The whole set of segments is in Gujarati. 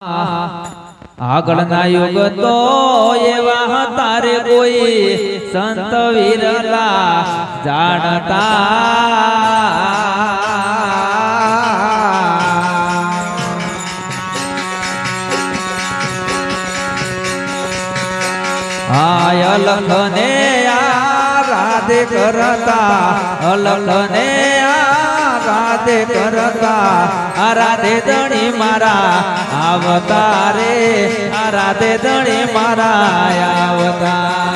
આગળના યુગ તો એવા હતા રે કોઈ સંત વીરલા જાણતા અલખને રાધે કરતા અલખને રાધે કરતા રાધે ધણી મારા આવતા રે રાધે ધણી મારા આવતા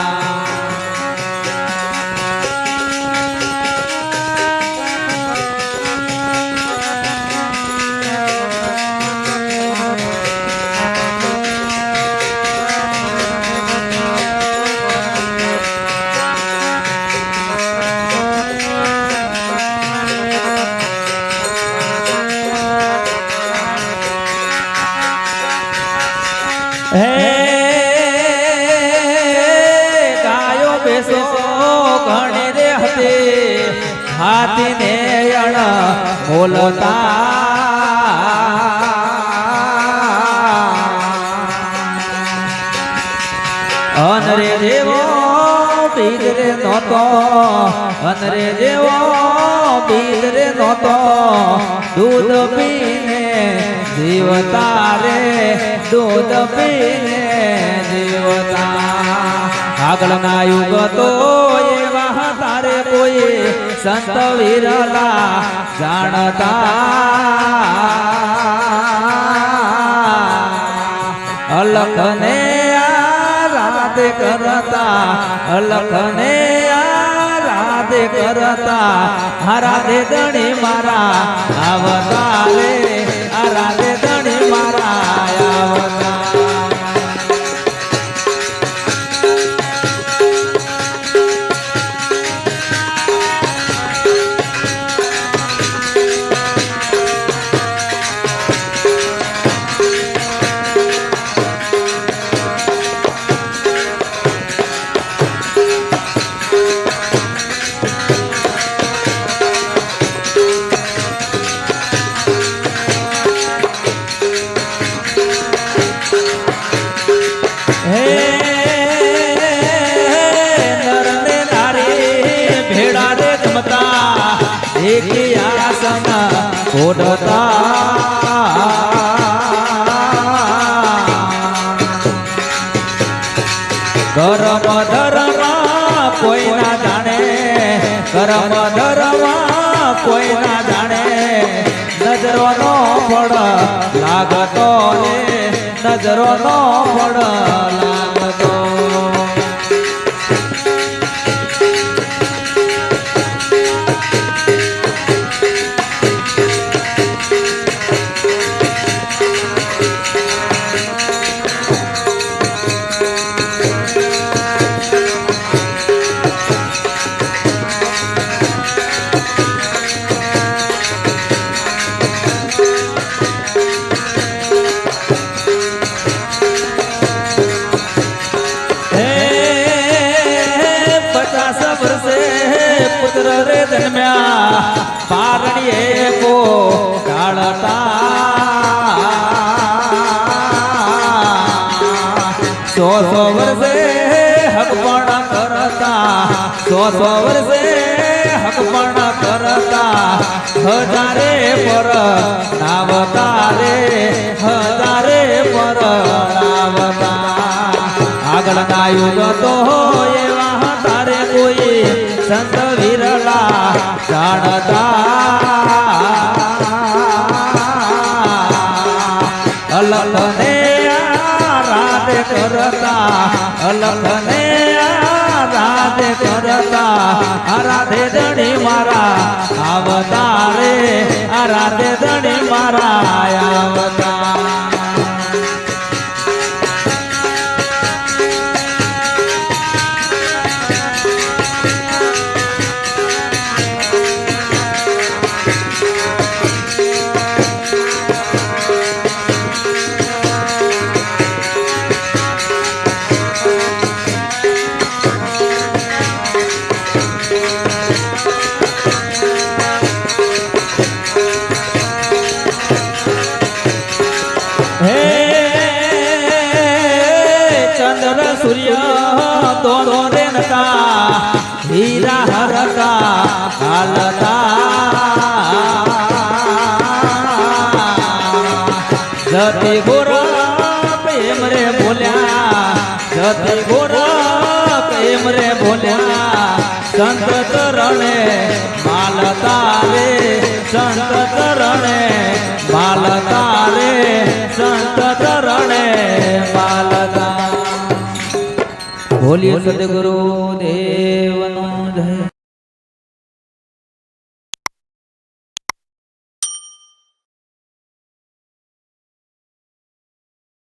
ગાયો બેસો ઘણી રે હતી હાથી ને અણ બોલતા અનરે જેવો બીજ રે નહોતો અનરે જેવો બીજ રે નહોતો દૂધ પીને જીવતા રે દૂધ પીને જીવતા આગળના યુગ તો એવા તારે કોઈ સંત વીરલા જાણતા અલખને રાધે કરતા અલખને રાધે કરતા રાધે ધણી મારા આવતા રે રાધે ધણી મારા આવતા કરમ ધરવા કોઈ ના જાણે કરમ ધરવા કોઈ ના જાણે નજરો નો ફળ લાગતો ને નજરો નો ફળ લાગતો પુત્ર રે જન્મ્યા પારણીએ કો કાળતા 100 વર્ષે હક પણ કરતા 100 વર્ષે હક પણ કરતા હજારે પર નાવતા રે હજારે પર નાવતા આગળના યુગ તો એવા તારે કોઈ સંત વીરલા જાણતા અલખને રાધે કરતા અલખને રાધે કરતા રાધે ધણી મારા આવતા રે રાધે ધણી મારા આવતા સૂર્ય દોડો રેનકા હીરા હરકા હાલતા જતી ગોરા પ્રેમ રે બોલ્યા જતી ગોરા પ્રેમ રે બોલ્યા સંત ચરણે માલતા રે સંત ચરણે માલતા રે સંત ચરણે માલતા બોલીએ સદગુરુ દેવનો જય